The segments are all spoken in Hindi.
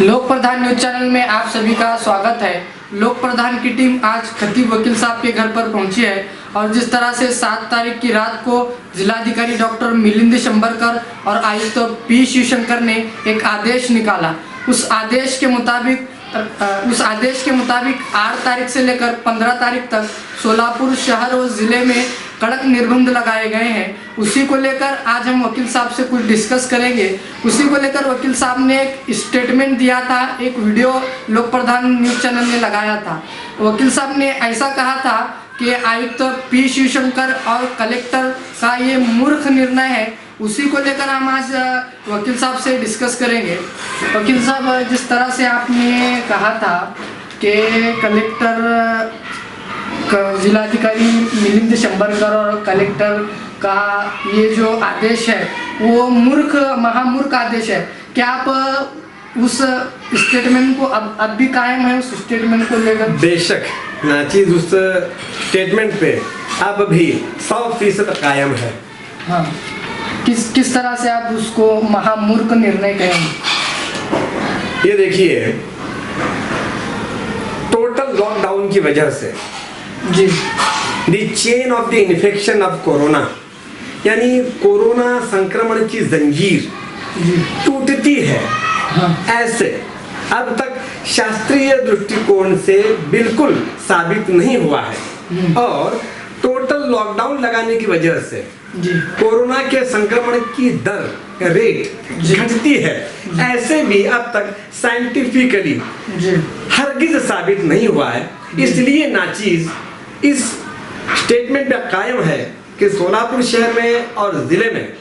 लोक प्रधान न्यूज चैनल में आप सभी का स्वागत है। लोक प्रधान की टीम आज खतीब वकील साहब के घर पर पहुंची है और जिस तरह से 7 तारीख की रात को जिलाधिकारी डॉक्टर मिलिंद शंभरकर और आयुक्त पी शिवशंकर ने एक आदेश निकाला। उस आदेश के मुताबिक 8 तारीख से लेकर 15 तारीख तक सोलापुर शहर और ज़िले में कड़क निर्बंध लगाए गए हैं। उसी को लेकर आज हम वकील साहब से कुछ डिस्कस करेंगे। उसी को लेकर वकील साहब ने एक स्टेटमेंट दिया था, एक वीडियो लोक प्रधान न्यूज़ चैनल ने लगाया था। वकील साहब ने ऐसा कहा था कि आयुक्त पी शिवशंकर और कलेक्टर का ये मूर्ख निर्णय है। उसी को लेकर हम आज वकील साहब से डिस्कस करेंगे। वकील साहब, जिस तरह से आपने कहा था कि कलेक्टर जिलाधिकारी मिलिंद शंभरकर और कलेक्टर का ये जो आदेश है वो महामूर्ख आदेश है, क्या आप उस स्टेटमेंट को अब भी कायम है उस स्टेटमेंट को लेकर? बेशक नाचीज उस स्टेटमेंट पे अब भी 100% कायम है। हाँ, किस तरह से आप उसको महामूर्ख निर्णय कहेंगे? ये देखिए, टोटल लॉकडाउन की वजह से जी the chain of the infection of corona, यानी कोरोना संक्रमण की जंजीर टूटती है। हाँ। ऐसे अब तक शास्त्रीय दृष्टिकोण से बिल्कुल साबित नहीं हुआ है और टोटल लॉकडाउन लगाने की वजह से कोरोना के संक्रमण की दर रेट घटती है। ऐसे भी अब तक साइंटिफिकली हरगिज साबित नहीं हुआ है। इसलिए नाचीज इस स्टेटमेंट पे कायम है कि सोलापुर शहर में और जिले में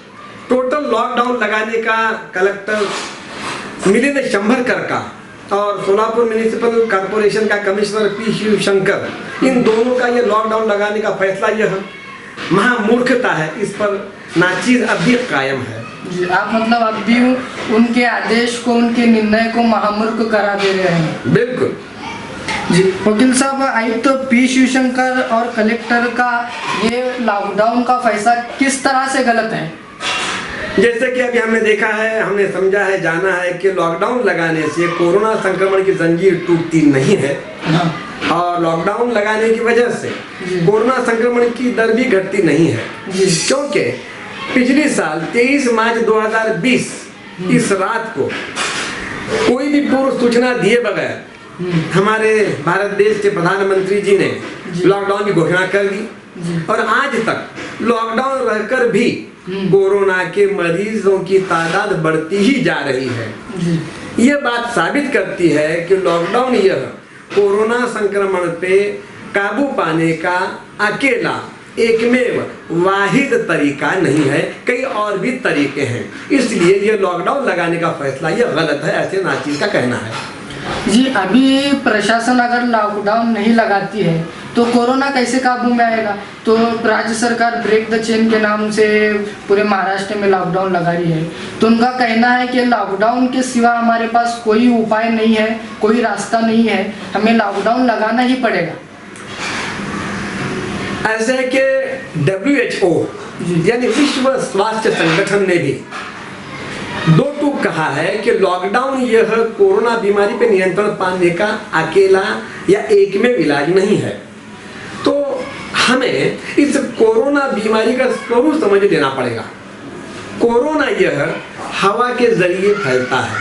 टोटल लॉकडाउन लगाने का कलेक्टर मिलिंद शंभरकर का और सोलापुर म्युनिसिपल कॉर्पोरेशन का कमिश्नर पी शिवशंकर, इन दोनों का ये लॉकडाउन लगाने का फैसला यह महामूर्खता है। इस पर नाचीज अब भी कायम है। जी, आप मतलब अब भी उनके आदेश को, उनके निर्णय को महामूर्ख करा दे रहे हैं? बिल्कुल जी। वकील साहब, आयुक्त पी शिवशंकर और कलेक्टर का ये लॉकडाउन का फैसला किस तरह से गलत है? जैसे कि अभी हमने देखा है, हमने समझा है, जाना है कि लॉकडाउन लगाने से कोरोना संक्रमण की जंजीर टूटती नहीं है। हाँ। और लॉकडाउन लगाने की वजह से कोरोना संक्रमण की दर भी घटती नहीं है, क्योंकि पिछले साल 23 मार्च 2020 इस रात को कोई भी पूर्व सूचना दिए बगैर हमारे भारत देश के प्रधानमंत्री जी ने लॉकडाउन की घोषणा कर दी और आज तक लॉकडाउन रहकर भी कोरोना के मरीजों की तादाद बढ़ती ही जा रही है। यह बात साबित करती है कि लॉकडाउन यह कोरोना संक्रमण पे काबू पाने का अकेला एकमेव वाहिद तरीका नहीं है, कई और भी तरीके हैं। इसलिए यह लॉकडाउन लगाने का फैसला यह गलत है, ऐसे नाचीज का कहना है। जी, अभी प्रशासन अगर लॉकडाउन नहीं लगाती है तो कोरोना कैसे काबू में आएगा? तो राज्य सरकार ब्रेक द चेन के नाम से पूरे महाराष्ट्र में लॉकडाउन लगा रही है। तो उनका कहना है कि लॉकडाउन के सिवा हमारे पास कोई उपाय नहीं है, कोई रास्ता नहीं है, हमें लॉकडाउन लगाना ही पड़ेगा। ऐसे है कि WHO यानी विश्व स्वास्थ्य संगठन ने भी दो टूक कहा है कि लॉकडाउन यह कोरोना बीमारी पे नियंत्रण पाने का अकेला या एकमेव इलाज नहीं है। तो हमें इस कोरोना बीमारी का स्वरूप समझ लेना पड़ेगा। कोरोना यह हवा के जरिए फैलता है,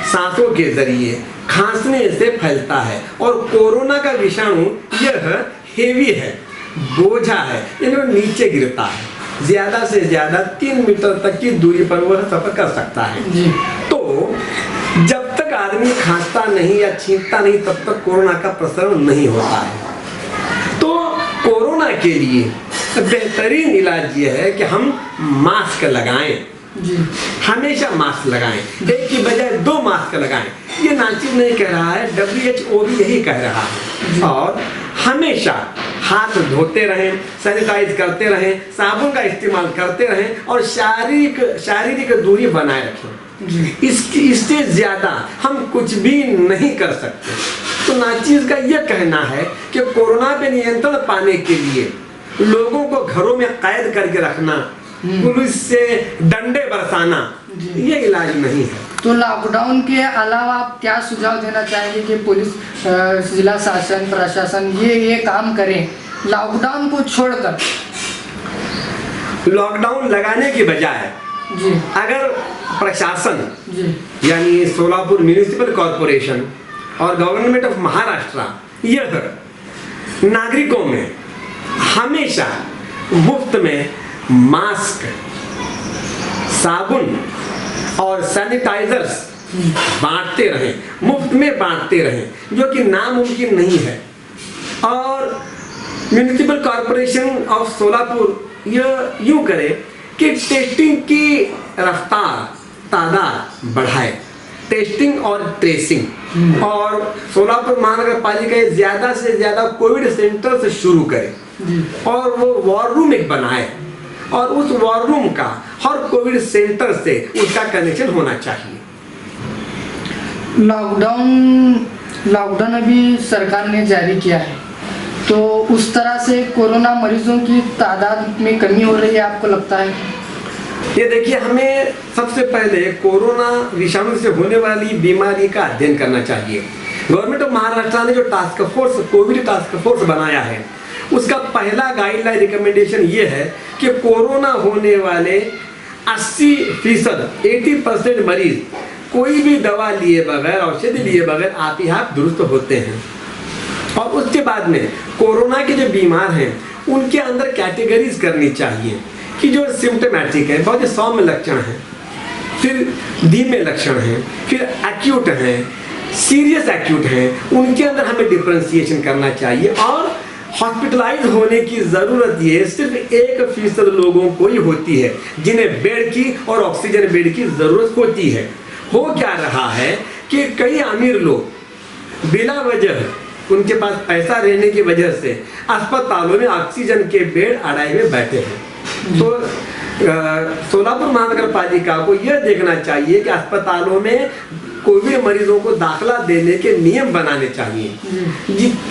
सांसों के जरिए, खांसने से फैलता है और कोरोना का विषाणु यह हेवी है, बोझा है, यानी नीचे गिरता है। ज्यादा से ज्यादा 3 मीटर तक की दूरी पर वह सफर कर सकता है। तो जब तक आदमी खांसता नहीं या छींकता नहीं तब तक कोरोना का प्रसरण नहीं होता है। तो कोरोना के लिए बेहतरीन इलाज यह है कि हम मास्क लगाएं, हमेशा मास्क लगाएं, एक की बजाय 2 मास्क लगाएं। ये नाचीज नहीं कह रहा है, WHO भी यही कह रहा है। और हमेशा हाथ धोते रहें, सैनिटाइज करते रहें, साबुन का इस्तेमाल करते रहें और शारीरिक दूरी बनाए रखें। इससे ज्यादा हम कुछ भी नहीं कर सकते। तो नाचीज का यह कहना है कि कोरोना पे नियंत्रण पाने के लिए लोगों को घरों में कैद करके रखना, पुलिस से डंडे बरसाना, ये इलाज नहीं है। तो लॉकडाउन के अलावा आप क्या सुझाव देना चाहेंगे कि पुलिस, जिला शासन, प्रशासन ये काम करें लॉकडाउन को छोड़कर? लॉकडाउन लगाने की बजाय जी अगर प्रशासन जी यानी सोलापुर म्यूनिसिपल कॉरपोरेशन और गवर्नमेंट ऑफ महाराष्ट्र यह नागरिकों में हमेशा मुफ्त में मास्क, साबुन और सैनिटाइजर्स बांटते रहें, मुफ्त में बांटते रहें, जो कि नामुमकिन नहीं है, और म्यूनिसिपल कॉरपोरेशन ऑफ सोलापुर यह यूं करे कि टेस्टिंग की रफ्तार, तादाद बढ़ाए, टेस्टिंग और ट्रेसिंग, और सोलापुर महानगर पालिका ज्यादा से ज्यादा कोविड सेंटर से शुरू करे और वो वॉर रूम एक बनाए और उस वॉर रूम का हर कोविड सेंटर से उसका कनेक्शन होना चाहिए। लॉकडाउन अभी सरकार ने जारी किया है, तो उस तरह से कोरोना मरीजों की तादाद में कमी हो रही है, आपको लगता है? ये देखिए, हमें सबसे पहले कोरोना विषाणु से होने वाली बीमारी का अध्ययन करना चाहिए। गवर्नमेंट ऑफ महाराष्ट्र ने जो task force, Covid task force बनाया है, उसका पहला गाइडलाइन रिकमेंडेशन ये है कि कोरोना होने वाले 80% 80% मरीज कोई भी दवा लिए बगैर, औषधि लिए बगैर आप ही आप दुरुस्त होते हैं। और उसके बाद में कोरोना के जो बीमार हैं उनके अंदर कैटेगरीज करनी चाहिए कि जो सिम्टोमेटिक है, बहुत सौम्य लक्षण हैं, फिर धीमे लक्षण हैं, फिर एक्यूट हैं, सीरियस एक्यूट हैं, उनके अंदर हमें डिफरेंशिएशन करना चाहिए। और हॉस्पिटलाइज होने की ज़रूरत ये सिर्फ 1% लोगों को ही होती है जिन्हें बेड की और ऑक्सीजन बेड की ज़रूरत होती है। हो क्या रहा है कि कई अमीर लोग बिना वजह, उनके पास पैसा रहने की वजह से अस्पतालों में ऑक्सीजन के बेड अड़ाए हुए बैठे हैं। तो सोलापुर महानगर पालिका को यह देखना चाहिए कि अस्पतालों में कोविड मरीजों को दाखिला देने के नियम बनाने चाहिए।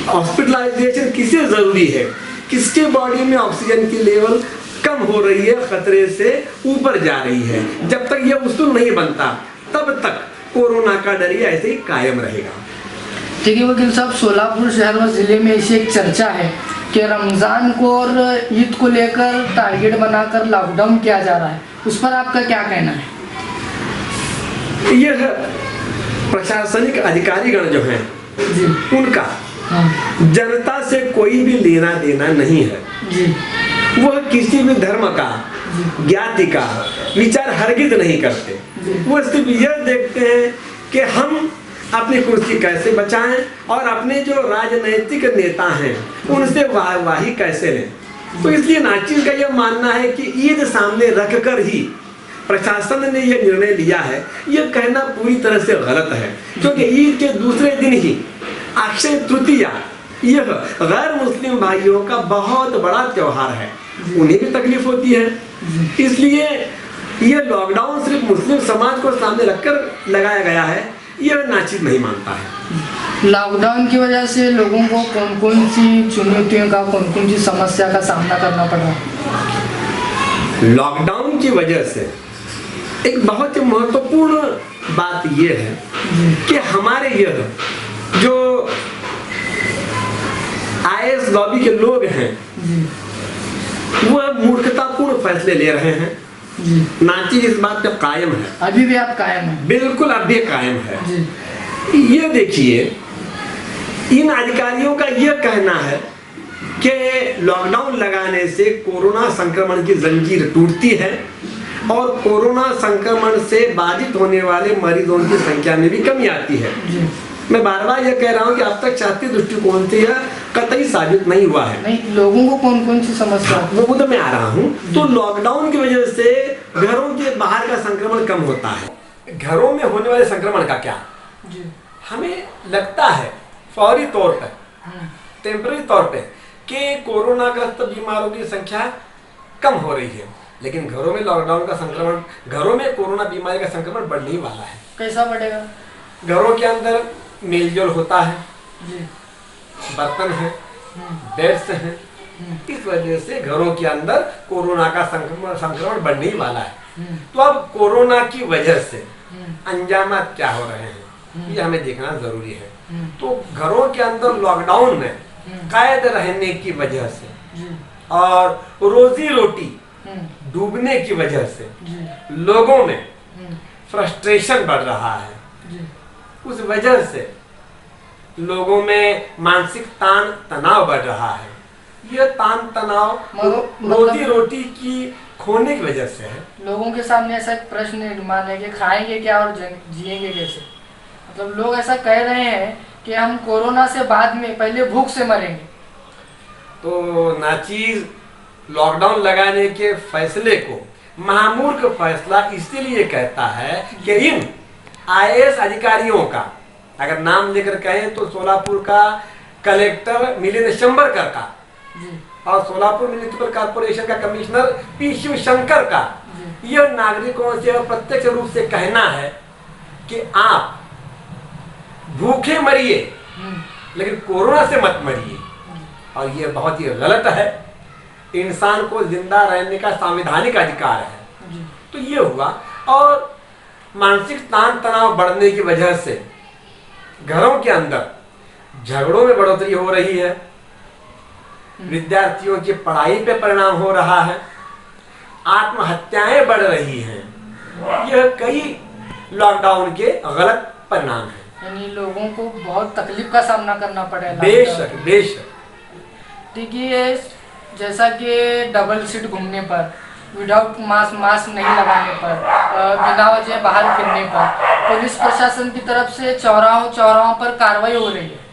हॉस्पिटलाइजेशन किसे जरूरी है, किसके बॉडी में ऑक्सीजन की लेवल कम हो रही है, खतरे से ऊपर जा रही है, जब तक यह उसूल नहीं बनता तब तक कोरोना का डर ऐसे ही कायम रहेगा। ठीक है वकील साहब, सोलापुर शहर व जिले में ऐसी एक चर्चा है कि रमजान को और ईद को लेकर टारगेट बनाकर लॉकडाउन किया जा रहा है, उस पर आपका क्या कहना है? यह प्रशासनिक अधिकारीगण जो हैं जी, उनका जनता से कोई भी लेना देना नहीं है जी, वह किसी भी धर्म का, ज्ञाति का विचार हरगिज नहीं करते। वो सिर्फ यह देखते हैं कि हम अपनी कुर्सी कैसे बचाएं और अपने जो राजनीतिक नेता हैं उनसे वाहवाही कैसे लें। तो इसलिए नाचिर का यह मानना है कि ईद सामने रखकर ही प्रशासन ने यह निर्णय लिया है। यह कहना पूरी तरह से गलत है, क्योंकि ईद के दूसरे दिन ही अक्षय तृतीया, यह गैर मुस्लिम भाइयों का बहुत बड़ा त्योहार है, उन्हें भी तकलीफ होती है। इसलिए यह लॉकडाउन सिर्फ मुस्लिम समाज को सामने रखकर लगाया गया है, यह नाचिर नहीं मानता है। लॉकडाउन की वजह से लोगों को कौन कौन सी चुनौतियों का, कौन कौन सी समस्या का सामना करना पड़ रहा है? लॉकडाउन की वजह से एक बहुत ही महत्वपूर्ण बात यह है कि हमारे यह जो आईएएस लॉबी के लोग हैं वह मूर्खतापूर्ण फैसले ले रहे हैं। नाचिर इस बात पे कायम है। अभी भी आप कायम हैं? बिल्कुल अब भी कायम है जी। ये देखिए, इन अधिकारियों का यह कहना है कि लॉकडाउन लगाने से कोरोना संक्रमण की जंजीर टूटती है और कोरोना संक्रमण से बाधित होने वाले मरीजों की संख्या में भी कमी आती है जी। मैं बार बार यह कह रहा हूं कि अब तक शास्त्रीय दृष्टिकोण से यह कतई साबित नहीं हुआ है। नहीं, लोगों को कौन कौन सी समस्या? वो तो मैं आ रहा हूं। तो लॉकडाउन की वजह से घरों के बाहर का संक्रमण कम होता है। घरों में होने वाले संक्रमण का क्या जी? हमें लगता है फौरी तौर पर, टेम्पररी तौर पर कि कोरोना ग्रस्त बीमारों की संख्या कम हो रही है, लेकिन घरों में लॉकडाउन का संक्रमण, घरों में कोरोना बीमारी का संक्रमण बढ़ने ही वाला है। कैसा बढ़ेगा? घरों के अंदर मेलजोल होता है जी, बर्तन है, बेड्स हैं, इस वजह से घरों के अंदर कोरोना का संक्रमण बढ़ने ही वाला है। तो अब कोरोना की वजह से अंजामात क्या हो रहे हैं, ये हमें देखना जरूरी है। तो घरों के अंदर लॉकडाउन में कैद रहने की वजह से और रोजी रोटी डूबने की वजह से लोगों में फ्रस्ट्रेशन बढ़ रहा है। उस वजह से लोगों में मानसिक तान तनाव बढ़ रहा है। यह तान तनाव रोजी रोटी की खोने की वजह से है। लोगों के सामने ऐसा एक प्रश्न निर्माण है कि खाएंगे क्या और जिएंगे कैसे। मतलब लोग ऐसा कह रहे हैं कि हम कोरोना से बाद में पहले भूख से मरेंगे। तो नाचीज लॉकडाउन लगाने के फैसले को महामूर्ख फैसला इसीलिए कहता है कि इन आईएएस अधिकारियों का, अगर नाम लेकर कहें तो सोलापुर का कलेक्टर मिलिंद शंबरकर का और सोलापुर म्युनिसिपल कॉर्पोरेशन का कमिश्नर पी शिवशंकर का, यह नागरिकों से प्रत्यक्ष रूप से कहना है कि आप भूखे मरिए लेकिन कोरोना से मत मरिए। और यह बहुत ही गलत है। इंसान को जिंदा रहने का संवैधानिक अधिकार है। तो ये हुआ। और मानसिक तान तनाव बढ़ने की वजह से घरों के अंदर झगड़ों में बढ़ोतरी हो रही है। विद्यार्थियों की पढ़ाई पे परिणाम हो रहा है। आत्महत्याएं बढ़ रही हैं। यह कई लॉकडाउन के गलत परिणाम हैं। यानी लोगों को बहुत तकलीफ का सामना करना पड़ेगा। बेशक बेशक। देखिए, जैसा कि डबल सीट घूमने पर, विदाउट मास्क नहीं लगाने पर, बिना वजह बाहर फिरने पर पुलिस प्रशासन की तरफ से चौराहों पर कार्रवाई हो रही है।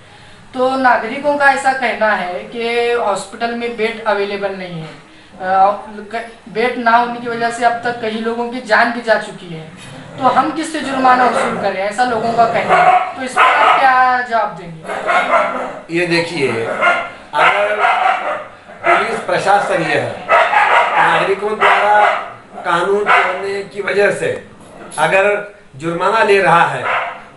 तो नागरिकों का ऐसा कहना है कि हॉस्पिटल में बेड अवेलेबल नहीं है। बेड ना होने की वजह से अब तक कई लोगों की जान भी जा चुकी है। तो हम किससे जुर्माना वसूल करें, ऐसा लोगों का कहना है। तो इस पर आप क्या जवाब देंगे? ये देखिए, अगर पुलिस प्रशासन यह नागरिकों द्वारा कानून तोड़ने की वजह से अगर जुर्माना ले रहा है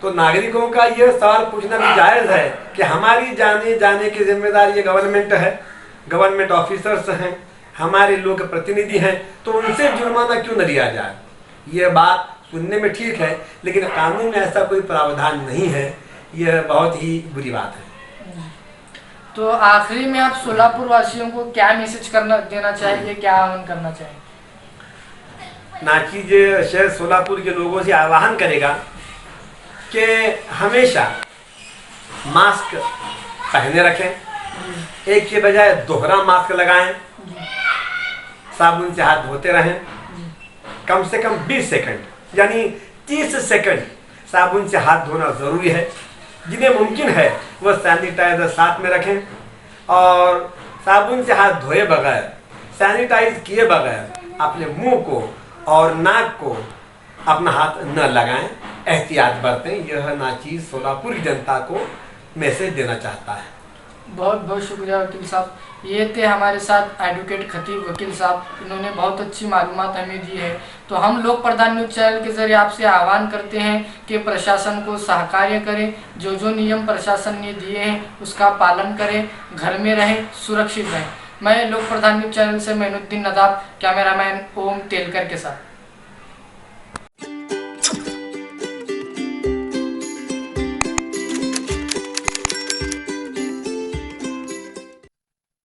तो नागरिकों का यह सवाल पूछना भी जायज है कि हमारी जाने की जिम्मेदारी ये गवर्नमेंट है, गवर्नमेंट ऑफिसर्स हैं, हमारे लोग प्रतिनिधि हैं, तो उनसे जुर्माना क्यों न लिया जाए। यह बात सुनने में ठीक है, लेकिन कानून में ऐसा कोई प्रावधान नहीं है। यह बहुत ही बुरी बात है। तो आखिरी में आप सोलापुर वासियों को क्या मैसेज देना चाहेंगे, क्या आह्वान करना चाहेंगे? नाचीज शहर सोलापुर के लोगों से आह्वान करेगा कि हमेशा मास्क पहने रखें, एक के बजाय दोहरा मास्क लगाएं, साबुन से हाथ धोते रहें, कम से कम 20 सेकंड यानी 30 सेकंड साबुन से हाथ धोना जरूरी है। जिन्हें मुमकिन है वह सैनिटाइजर साथ में रखें और साबुन से हाथ धोए बगैर, सैनिटाइज किए बगैर अपने मुंह को और नाक को अपना हाथ न लगाएं, एहतियात बरतें। यह नाचीज सोलापुर की जनता को मैसेज देना चाहता है। बहुत बहुत शुक्रिया वकील साहब। ये थे हमारे साथ एडवोकेट खतीब वकील साहब। इन्होंने बहुत अच्छी मालूमात हमें दी है। तो हम लोक प्रधान न्यूज चैनल के जरिए आपसे आह्वान करते हैं कि प्रशासन को सहकार्य करें, जो जो नियम प्रशासन ने दिए हैं उसका पालन करें, घर में रहें, सुरक्षित रहें। मैं लोक प्रधान न्यूज चैनल से मैनुद्दीन नदाब, कैमरामैन ओम तेलकर के साथ।